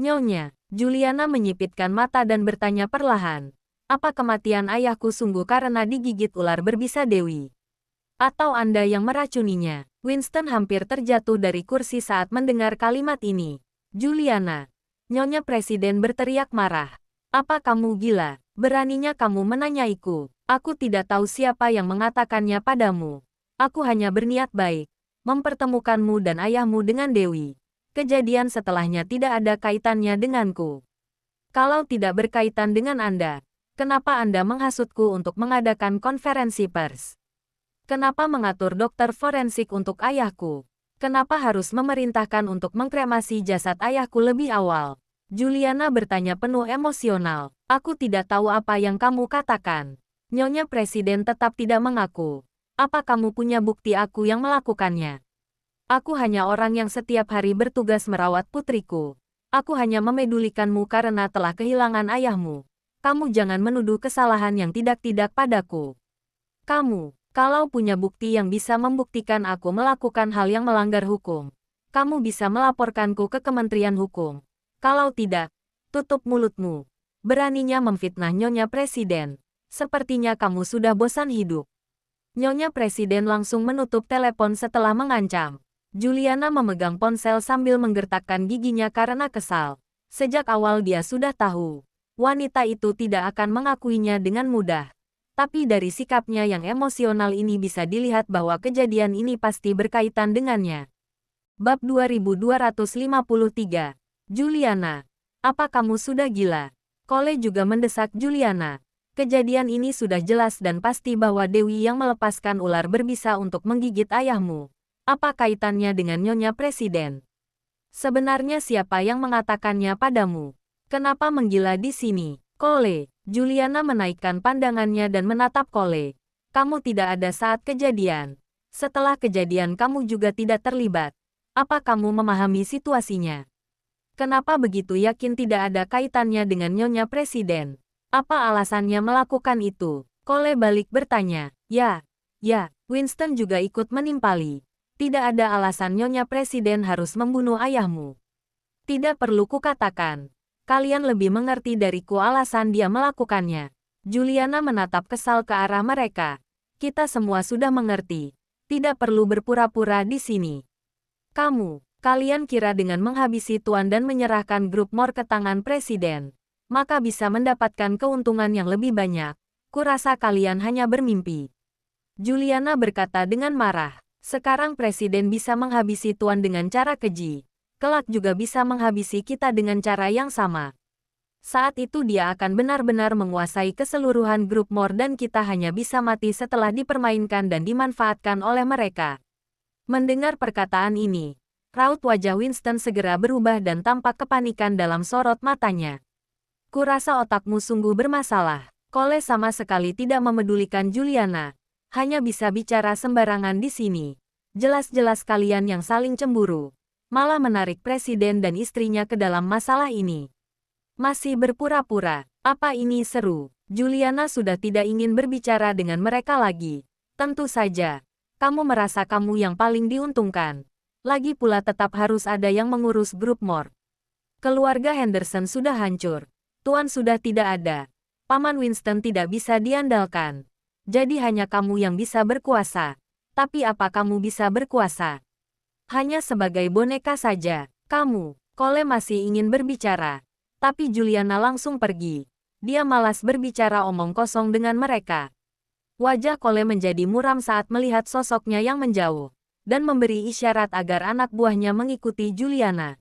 Nyonya, Juliana menyipitkan mata dan bertanya perlahan. Apa kematian ayahku sungguh karena digigit ular berbisa dewi? Atau Anda yang meracuninya? Winston hampir terjatuh dari kursi saat mendengar kalimat ini. Juliana. Nyonya Presiden berteriak marah. Apa kamu gila? Beraninya kamu menanyaiku. Aku tidak tahu siapa yang mengatakannya padamu. Aku hanya berniat baik. Mempertemukanmu dan ayahmu dengan Dewi. Kejadian setelahnya tidak ada kaitannya denganku. Kalau tidak berkaitan dengan Anda, kenapa Anda menghasutku untuk mengadakan konferensi pers? Kenapa mengatur dokter forensik untuk ayahku? Kenapa harus memerintahkan untuk mengkremasi jasad ayahku lebih awal? Juliana bertanya penuh emosional. Aku tidak tahu apa yang kamu katakan. Nyonya Presiden tetap tidak mengaku. Apa kamu punya bukti aku yang melakukannya? Aku hanya orang yang setiap hari bertugas merawat putriku. Aku hanya memedulikanmu karena telah kehilangan ayahmu. Kamu jangan menuduh kesalahan yang tidak-tidak padaku. Kamu, kalau punya bukti yang bisa membuktikan aku melakukan hal yang melanggar hukum, kamu bisa melaporkanku ke Kementerian Hukum. Kalau tidak, tutup mulutmu. Beraninya memfitnah Nyonya Presiden. Sepertinya kamu sudah bosan hidup. Nyonya Presiden langsung menutup telepon setelah mengancam. Juliana memegang ponsel sambil menggertakkan giginya karena kesal. Sejak awal dia sudah tahu. Wanita itu tidak akan mengakuinya dengan mudah. Tapi dari sikapnya yang emosional ini bisa dilihat bahwa kejadian ini pasti berkaitan dengannya. Bab 2253. Juliana, apa kamu sudah gila? Cole juga mendesak Juliana. Kejadian ini sudah jelas dan pasti bahwa Dewi yang melepaskan ular berbisa untuk menggigit ayahmu. Apa kaitannya dengan Nyonya Presiden? Sebenarnya siapa yang mengatakannya padamu? Kenapa menggila di sini? Cole, Juliana menaikkan pandangannya dan menatap Cole. Kamu tidak ada saat kejadian. Setelah kejadian kamu juga tidak terlibat. Apa kamu memahami situasinya? Kenapa begitu yakin tidak ada kaitannya dengan Nyonya Presiden? Apa alasannya melakukan itu? Cole balik bertanya. Ya, Winston juga ikut menimpali. Tidak ada alasan Nyonya Presiden harus membunuh ayahmu. Tidak perlu kukatakan. Kalian lebih mengerti dariku alasan dia melakukannya. Juliana menatap kesal ke arah mereka. Kita semua sudah mengerti. Tidak perlu berpura-pura di sini. Kalian kira dengan menghabisi Tuan dan menyerahkan grup Mor ke tangan Presiden, maka bisa mendapatkan keuntungan yang lebih banyak. Kurasa kalian hanya bermimpi. Juliana berkata dengan marah. Sekarang Presiden bisa menghabisi Tuan dengan cara keji. Kelak juga bisa menghabisi kita dengan cara yang sama. Saat itu dia akan benar-benar menguasai keseluruhan grup Mor dan kita hanya bisa mati setelah dipermainkan dan dimanfaatkan oleh mereka. Mendengar perkataan ini, raut wajah Winston segera berubah dan tampak kepanikan dalam sorot matanya. Kurasa otakmu sungguh bermasalah. Cole sama sekali tidak memedulikan Juliana. Hanya bisa bicara sembarangan di sini. Jelas-jelas kalian yang saling cemburu. Malah menarik Presiden dan istrinya ke dalam masalah ini. Masih berpura-pura. Apa ini seru? Juliana sudah tidak ingin berbicara dengan mereka lagi. Tentu saja. Kamu merasa kamu yang paling diuntungkan. Lagi pula tetap harus ada yang mengurus grup Mor. Keluarga Henderson sudah hancur. Tuan sudah tidak ada. Paman Winston tidak bisa diandalkan. Jadi hanya kamu yang bisa berkuasa. Tapi apa kamu bisa berkuasa? Hanya sebagai boneka saja. Kamu, Cole masih ingin berbicara. Tapi Juliana langsung pergi. Dia malas berbicara omong kosong dengan mereka. Wajah Cole menjadi muram saat melihat sosoknya yang menjauh, dan memberi isyarat agar anak buahnya mengikuti Juliana.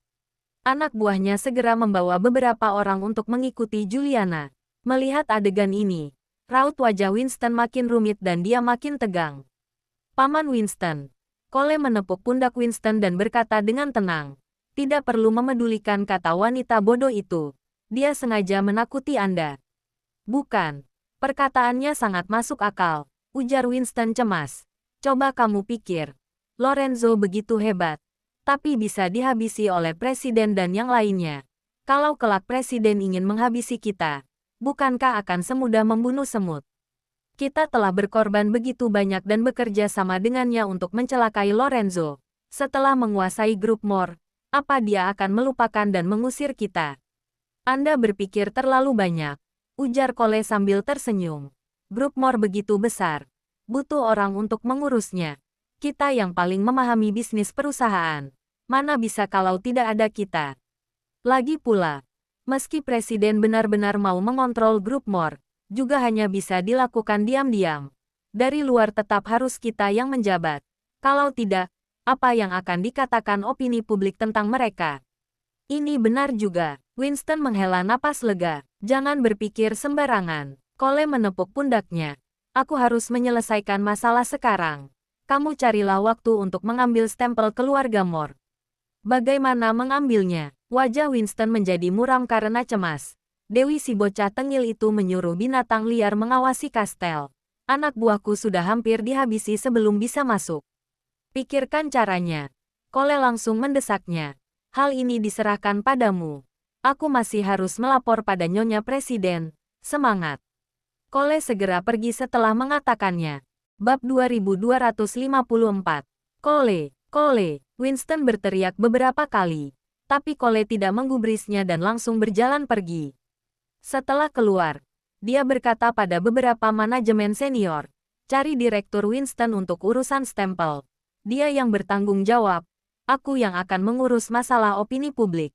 Anak buahnya segera membawa beberapa orang untuk mengikuti Juliana. Melihat adegan ini, raut wajah Winston makin rumit dan dia makin tegang. Paman Winston. Cole menepuk pundak Winston dan berkata dengan tenang. Tidak perlu memedulikan kata wanita bodoh itu. Dia sengaja menakuti Anda. Bukan. Perkataannya sangat masuk akal, ujar Winston cemas. Coba kamu pikir. Lorenzo begitu hebat, tapi bisa dihabisi oleh presiden dan yang lainnya. Kalau kelak presiden ingin menghabisi kita, bukankah akan semudah membunuh semut? Kita telah berkorban begitu banyak dan bekerja sama dengannya untuk mencelakai Lorenzo. Setelah menguasai grup Moore, apa dia akan melupakan dan mengusir kita? Anda berpikir terlalu banyak, ujar Cole sambil tersenyum. Grup Moore begitu besar, butuh orang untuk mengurusnya. Kita yang paling memahami bisnis perusahaan. Mana bisa kalau tidak ada kita? Lagi pula, meski presiden benar-benar mau mengontrol grup Moore, juga hanya bisa dilakukan diam-diam. Dari luar tetap harus kita yang menjabat. Kalau tidak, apa yang akan dikatakan opini publik tentang mereka? Ini benar juga. Winston menghela napas lega. Jangan berpikir sembarangan. Cole menepuk pundaknya. Aku harus menyelesaikan masalah sekarang. Kamu carilah waktu untuk mengambil stempel keluarga Moore. Bagaimana mengambilnya? Wajah Winston menjadi muram karena cemas. Dewi si bocah tengil itu menyuruh binatang liar mengawasi kastel. Anak buahku sudah hampir dihabisi sebelum bisa masuk. Pikirkan caranya. Cole langsung mendesaknya. Hal ini diserahkan padamu. Aku masih harus melapor pada Nyonya Presiden. Semangat. Cole segera pergi setelah mengatakannya. Bab 2254. Cole, Winston berteriak beberapa kali. Tapi Cole tidak menggubrisnya dan langsung berjalan pergi. Setelah keluar, dia berkata pada beberapa manajemen senior, cari Direktur Winston untuk urusan stempel. Dia yang bertanggung jawab. Aku yang akan mengurus masalah opini publik.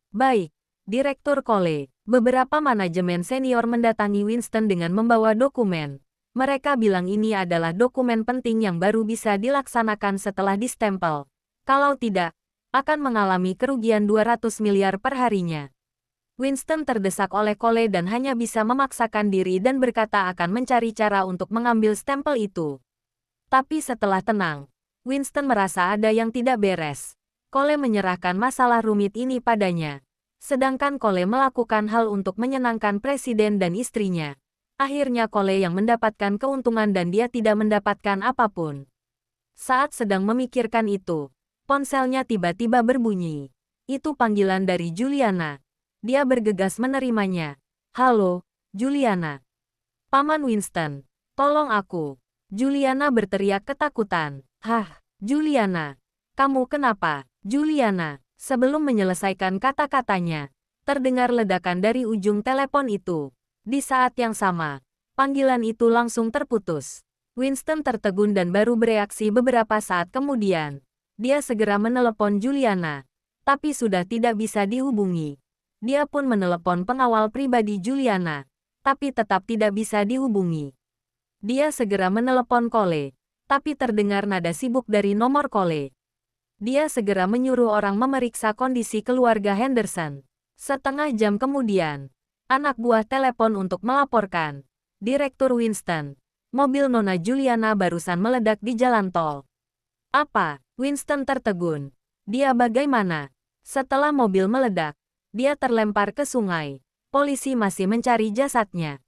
Baik, Direktur Cole. Beberapa manajemen senior mendatangi Winston dengan membawa dokumen. Mereka bilang ini adalah dokumen penting yang baru bisa dilaksanakan setelah distempel. Kalau tidak, akan mengalami kerugian 200 miliar per harinya. Winston terdesak oleh Cole dan hanya bisa memaksakan diri dan berkata akan mencari cara untuk mengambil stempel itu. Tapi setelah tenang, Winston merasa ada yang tidak beres. Cole menyerahkan masalah rumit ini padanya. Sedangkan Cole melakukan hal untuk menyenangkan presiden dan istrinya. Akhirnya Cole yang mendapatkan keuntungan dan dia tidak mendapatkan apapun. Saat sedang memikirkan itu, ponselnya tiba-tiba berbunyi. Itu panggilan dari Juliana. Dia bergegas menerimanya. Halo, Juliana. Paman Winston, tolong aku. Juliana berteriak ketakutan. Hah, Juliana. Kamu kenapa, Juliana? Sebelum menyelesaikan kata-katanya, terdengar ledakan dari ujung telepon itu. Di saat yang sama, panggilan itu langsung terputus. Winston tertegun dan baru bereaksi beberapa saat kemudian. Dia segera menelepon Juliana, tapi sudah tidak bisa dihubungi. Dia pun menelepon pengawal pribadi Juliana, tapi tetap tidak bisa dihubungi. Dia segera menelepon Cole, tapi terdengar nada sibuk dari nomor Cole. Dia segera menyuruh orang memeriksa kondisi keluarga Henderson. Setengah jam kemudian, anak buah telepon untuk melaporkan. Direktur Winston, mobil Nona Juliana barusan meledak di jalan tol. Apa? Winston tertegun. Dia bagaimana? Setelah mobil meledak, dia terlempar ke sungai. Polisi masih mencari jasadnya.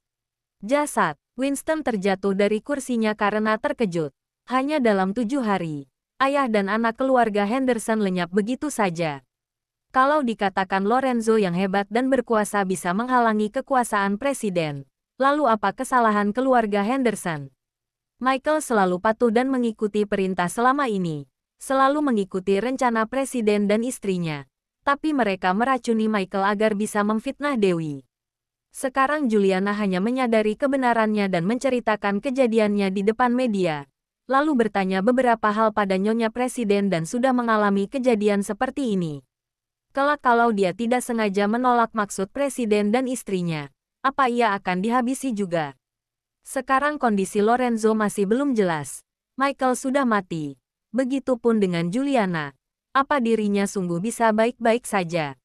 Jasad. Winston terjatuh dari kursinya karena terkejut. Hanya dalam 7 hari, ayah dan anak keluarga Henderson lenyap begitu saja. Kalau dikatakan Lorenzo yang hebat dan berkuasa bisa menghalangi kekuasaan presiden, lalu apa kesalahan keluarga Henderson? Michael selalu patuh dan mengikuti perintah selama ini, selalu mengikuti rencana presiden dan istrinya. Tapi mereka meracuni Michael agar bisa memfitnah Dewi. Sekarang Juliana hanya menyadari kebenarannya dan menceritakan kejadiannya di depan media, lalu bertanya beberapa hal pada Nyonya Presiden dan sudah mengalami kejadian seperti ini. Kelak kalau dia tidak sengaja menolak maksud presiden dan istrinya, apa ia akan dihabisi juga? Sekarang kondisi Lorenzo masih belum jelas. Michael sudah mati. Begitupun dengan Juliana. Apa dirinya sungguh bisa baik-baik saja?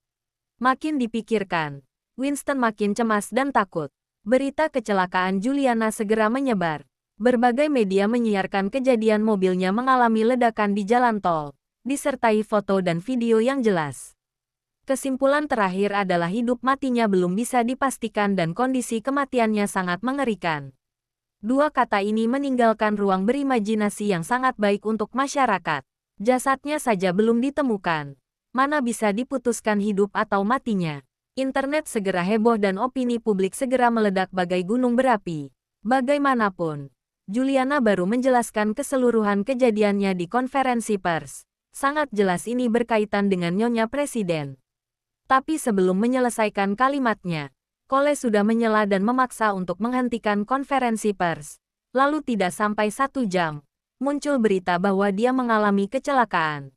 Makin dipikirkan, Winston makin cemas dan takut. Berita kecelakaan Juliana segera menyebar. Berbagai media menyiarkan kejadian mobilnya mengalami ledakan di jalan tol, disertai foto dan video yang jelas. Kesimpulan terakhir adalah hidup matinya belum bisa dipastikan dan kondisi kematiannya sangat mengerikan. Dua kata ini meninggalkan ruang berimajinasi yang sangat baik untuk masyarakat. Jasadnya saja belum ditemukan. Mana bisa diputuskan hidup atau matinya? Internet segera heboh dan opini publik segera meledak bagai gunung berapi. Bagaimanapun, Juliana baru menjelaskan keseluruhan kejadiannya di konferensi pers. Sangat jelas ini berkaitan dengan Nyonya Presiden. Tapi sebelum menyelesaikan kalimatnya, Cole sudah menyela dan memaksa untuk menghentikan konferensi pers. Lalu tidak sampai 1 jam, muncul berita bahwa dia mengalami kecelakaan.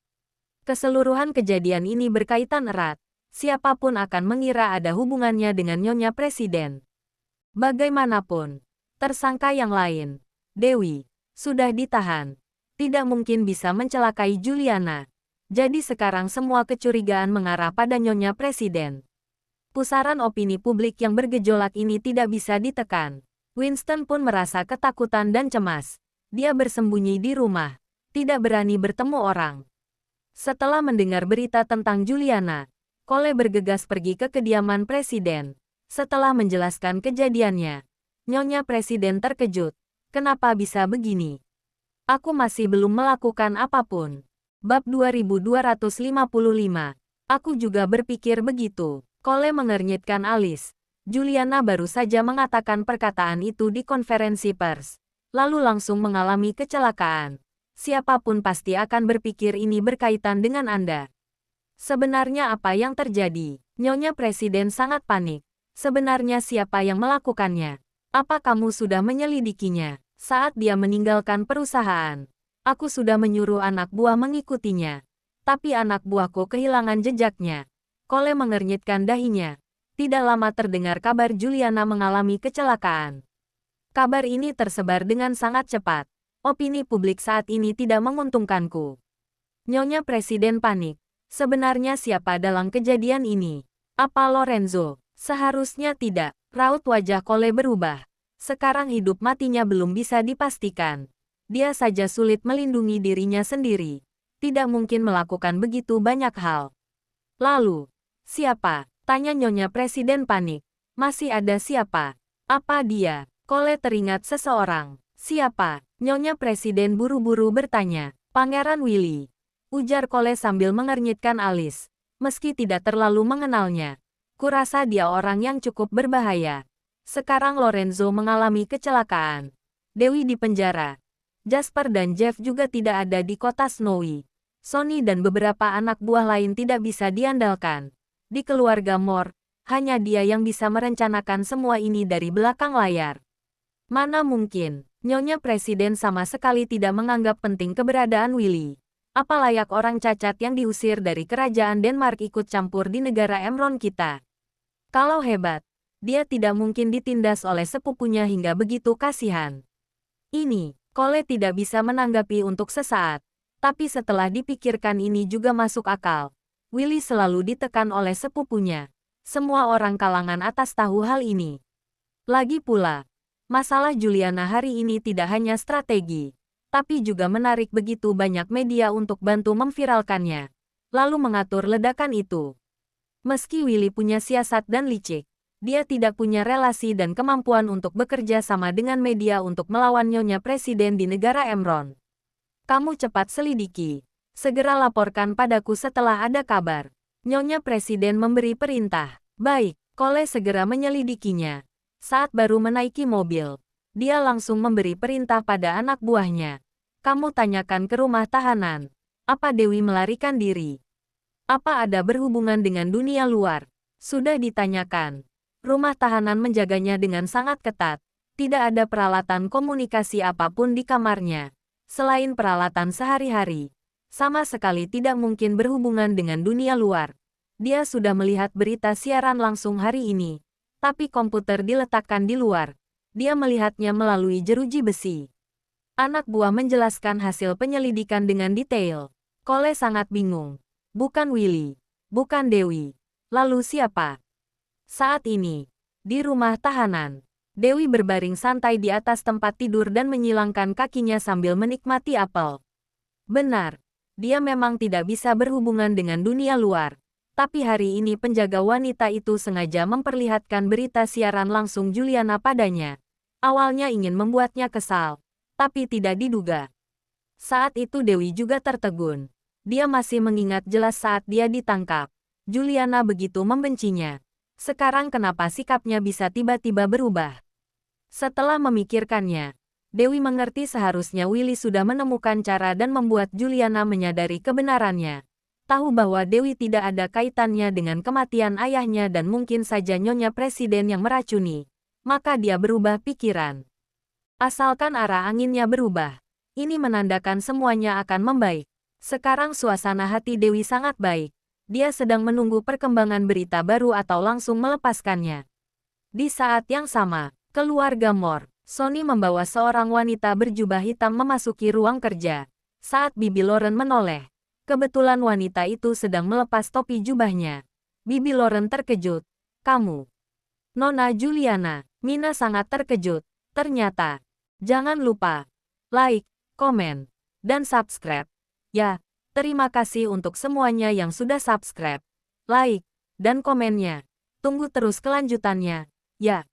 Keseluruhan kejadian ini berkaitan erat. Siapapun akan mengira ada hubungannya dengan Nyonya Presiden. Bagaimanapun, tersangka yang lain, Dewi, sudah ditahan. Tidak mungkin bisa mencelakai Juliana. Jadi sekarang semua kecurigaan mengarah pada Nyonya Presiden. Pusaran opini publik yang bergejolak ini tidak bisa ditekan. Winston pun merasa ketakutan dan cemas. Dia bersembunyi di rumah, tidak berani bertemu orang. Setelah mendengar berita tentang Juliana, Cole bergegas pergi ke kediaman presiden. Setelah menjelaskan kejadiannya, Nyonya Presiden terkejut. Kenapa bisa begini? Aku masih belum melakukan apapun. Bab 2255. Aku juga berpikir begitu. Cole mengernyitkan alis. Juliana baru saja mengatakan perkataan itu di konferensi pers, lalu langsung mengalami kecelakaan. Siapapun pasti akan berpikir ini berkaitan dengan Anda. Sebenarnya apa yang terjadi? Nyonya Presiden sangat panik. Sebenarnya siapa yang melakukannya? Apa kamu sudah menyelidikinya? Saat dia meninggalkan perusahaan, aku sudah menyuruh anak buah mengikutinya. Tapi anak buahku kehilangan jejaknya. Cole mengernyitkan dahinya. Tidak lama terdengar kabar Juliana mengalami kecelakaan. Kabar ini tersebar dengan sangat cepat. Opini publik saat ini tidak menguntungkanku. Nyonya Presiden panik. Sebenarnya siapa dalam kejadian ini? Apa Lorenzo? Seharusnya tidak. Raut wajah Cole berubah. Sekarang hidup matinya belum bisa dipastikan. Dia saja sulit melindungi dirinya sendiri. Tidak mungkin melakukan begitu banyak hal. Lalu, siapa? Tanya Nyonya Presiden panik. Masih ada siapa? Apa dia? Cole teringat seseorang. Siapa? Nyonya Presiden buru-buru bertanya. Pangeran Willy. Ujar Cole sambil mengernyitkan alis. Meski tidak terlalu mengenalnya. Kurasa dia orang yang cukup berbahaya. Sekarang Lorenzo mengalami kecelakaan. Dewi di penjara. Jasper dan Jeff juga tidak ada di kota Snowy. Sonny dan beberapa anak buah lain tidak bisa diandalkan. Di keluarga Moore, hanya dia yang bisa merencanakan semua ini dari belakang layar. Mana mungkin, Nyonya Presiden sama sekali tidak menganggap penting keberadaan Willy. Apa layak orang cacat yang diusir dari kerajaan Denmark ikut campur di negara Emron kita? Kalau hebat, dia tidak mungkin ditindas oleh sepupunya hingga begitu kasihan. Ini, Cole tidak bisa menanggapi untuk sesaat. Tapi setelah dipikirkan ini juga masuk akal. Willy selalu ditekan oleh sepupunya. Semua orang kalangan atas tahu hal ini. Lagi pula, masalah Juliana hari ini tidak hanya strategi, tapi juga menarik begitu banyak media untuk bantu memviralkannya, lalu mengatur ledakan itu. Meski Willy punya siasat dan licik, dia tidak punya relasi dan kemampuan untuk bekerja sama dengan media untuk melawan Nyonya Presiden di negara Emron. Kamu cepat selidiki. Segera laporkan padaku setelah ada kabar. Nyonya Presiden memberi perintah. Baik, Cole segera menyelidikinya. Saat baru menaiki mobil, dia langsung memberi perintah pada anak buahnya. Kamu tanyakan ke rumah tahanan. Apa Dewi melarikan diri? Apa ada berhubungan dengan dunia luar? Sudah ditanyakan. Rumah tahanan menjaganya dengan sangat ketat. Tidak ada peralatan komunikasi apapun di kamarnya. Selain peralatan sehari-hari, sama sekali tidak mungkin berhubungan dengan dunia luar. Dia sudah melihat berita siaran langsung hari ini, tapi komputer diletakkan di luar. Dia melihatnya melalui jeruji besi. Anak buah menjelaskan hasil penyelidikan dengan detail. Cole sangat bingung. Bukan Willy. Bukan Dewi. Lalu siapa? Saat ini, di rumah tahanan, Dewi berbaring santai di atas tempat tidur dan menyilangkan kakinya sambil menikmati apel. Benar, dia memang tidak bisa berhubungan dengan dunia luar. Tapi hari ini penjaga wanita itu sengaja memperlihatkan berita siaran langsung Juliana padanya. Awalnya ingin membuatnya kesal, tapi tidak diduga. Saat itu Dewi juga tertegun. Dia masih mengingat jelas saat dia ditangkap. Juliana begitu membencinya. Sekarang kenapa sikapnya bisa tiba-tiba berubah? Setelah memikirkannya, Dewi mengerti seharusnya Willy sudah menemukan cara dan membuat Juliana menyadari kebenarannya. Tahu bahwa Dewi tidak ada kaitannya dengan kematian ayahnya dan mungkin saja Nyonya Presiden yang meracuni. Maka dia berubah pikiran. Asalkan arah anginnya berubah, ini menandakan semuanya akan membaik. Sekarang suasana hati Dewi sangat baik. Dia sedang menunggu perkembangan berita baru atau langsung melepaskannya. Di saat yang sama, keluarga Moore, Sonny membawa seorang wanita berjubah hitam memasuki ruang kerja. Saat Bibi Lauren menoleh, kebetulan wanita itu sedang melepas topi jubahnya. Bibi Lauren terkejut. Kamu? Nona Juliana. Mina sangat terkejut. Ternyata. Jangan lupa like, komen, dan subscribe. Ya, terima kasih untuk semuanya yang sudah subscribe, like, dan komennya. Tunggu terus kelanjutannya. Ya.